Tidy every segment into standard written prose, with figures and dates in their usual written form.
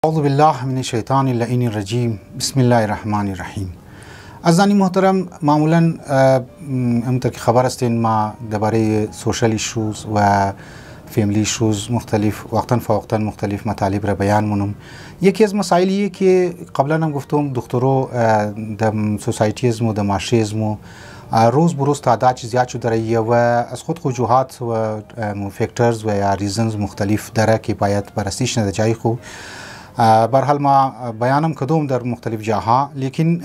اعوذ بالله من الشیطان اللعین الرجیم. بسم الله الرحمن الرحیم. عزیزانی محترم، معمولا همونطور که خبر هستین ما درباره سوشال ایشوز و فیملی ایشوز مختلف وقتا فوقتا مختلف مطالب را بیان مونم. یکی از مسائلیه که قبلا هم گفتم دکترو در سوسایتیزم و در معاشیزم روز بروز تعداد زیاد شده رایه و از خود وجوهات و فکترز و یا ریزنز مختلف داره که باید بررسیش نده جای خو. برحال ما بیانم کدوم در مختلف جاها، لیکن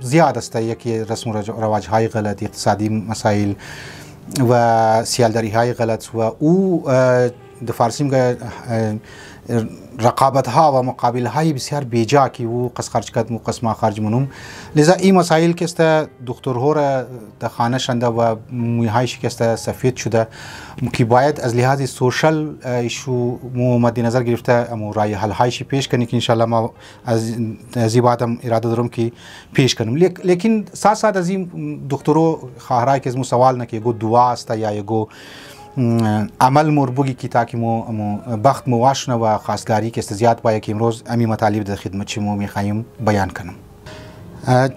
زیاد است یکی رسم و رواج های غلط، اقتصادی مسائل و سیالداری های غلط و او در فارسی میگه رقابت ها و مقابل های بسیار بیجا که او قص خرج کرد و قسم خرج منم. لذا این مسائل که است دکتر ها در خانه شنده و مویهایش که است سفید شده که باید از لحاظ سوشال ایشو مد نظر گرفته اما رای حل هایش پیش کنی که انشالله ما از بعد هم اراده دارم که پیش کنم. لیکن ساعت از این دکترو خواهرای که از مو سوال نه که یگو دعا است یا یگو عمل مربوگی که تاکي مو بخت مو واشنه و خاصگاری که زیاد باید که امروز امی مطالب در خدمت شما میخوایم بیان کنم.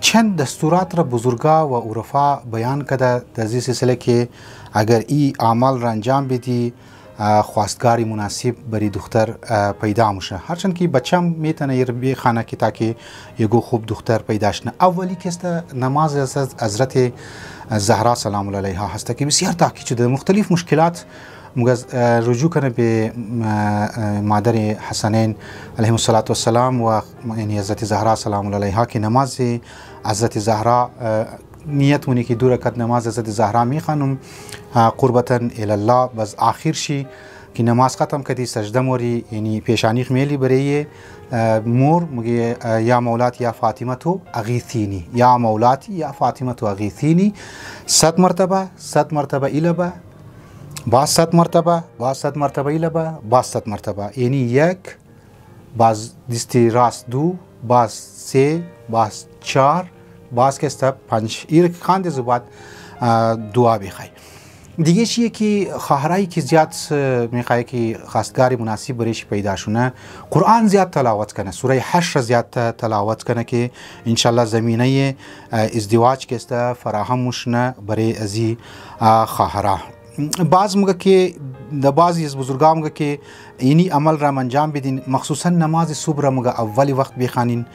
چند دستورات را بزرگا و عرفا بیان کرده در این سلسله که اگر این عمل را انجام بدی خواستگاری مناسب برای دختر پیدا میشه. هرچند که بچم میتونه یه خانه که تاکي یگو خوب دختر پیدا شنه. اولی که است نماز از حضرت زهرا سلام الله علیها هست که بسیار تاکید شده مختلف مشکلات رجوع کنه به مادر حسنین علیهم السلام و یعنی حضرت زهرا سلام الله علیها که نماز حضرت زهرا نیت ونی که 2 رکعت نماز حضرت زهرا میخوانم قربتا الی الله. بس آخر شی که نماز ختم کردی سجده موری یعنی پیشانی خمیلی برای مور میگه یا مولاتی یا فاطمه تو اغیثینی، یا مولاتی یا فاطمه تو اغیثینی 100 مرتبه ایلبه باز 100 مرتبه باز 100 مرتبه ایلبه باز 100 مرتبه یعنی 1 باز دستی راست 2 باز 3 باز 4 باز که است 5 ایر خانده زباد دعا بخوای. دیگه چیه که خواهرایی که زیاد میخوای که خواستگاری مناسب برایش پیدا شونه قرآن زیاد تلاوت کنه، سوره حشر زیاد تلاوت کنه که انشالله زمینه ازدواج که است فراهم مشنه برای ازی خواهرا. بعض موقع که در بعضی از بزرگان موقع که اینی عمل را انجام بدین مخصوصا نماز صبح را موقع اولی وقت بخوانین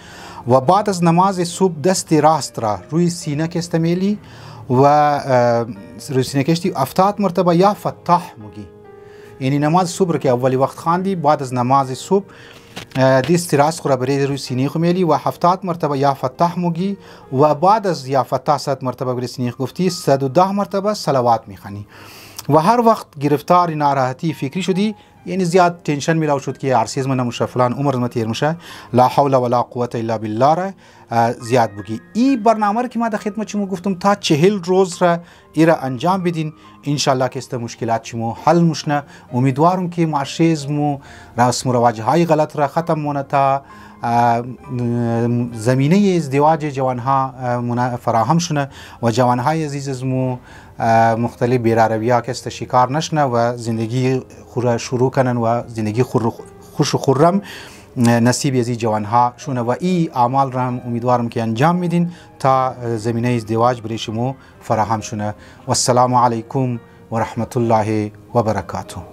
و بعد از نماز صبح دست راست را روی سینه که استمیلی و روی سینه کشتی 70 مرتبه یا فتح مگی یعنی نماز صبح که اولی وقت خواندی بعد از نماز صبح دست راست خورا برای روی سینه خمیلی و 70 مرتبه یا فتح مگی و بعد از یا فتح 100 مرتبه برای سینه گفتی 110 مرتبه صلوات میخوانی و هر وقت گرفتار ناراحتی فکری شدی یعنی زیاد تنشن میلاو شد که عرصیز من نموشه فلان عمر متیر میشه لا حول ولا قوه الا بالله را زیاد بگی. این برنامه را که ما در خدمت شما گفتم تا 40 روز را ایرا انجام بدین انشالله که است مشکلات شما حل مشنه. امیدوارم که معاشیزم و رسم و رواج های غلط را ختم مونه تا زمینه ازدواج جوانها فراهم شونه و جوانهای عزیزمو مختلف بی‌رویا که است شکار نشنه و زندگی شروع کنن و زندگی خوش و خرم نصیب از جوانها شونه و این اعمال را امیدوارم که انجام میدین تا زمینه ازدواج برای شما فراهم شونه. و السلام علیکم و رحمت الله و برکاته.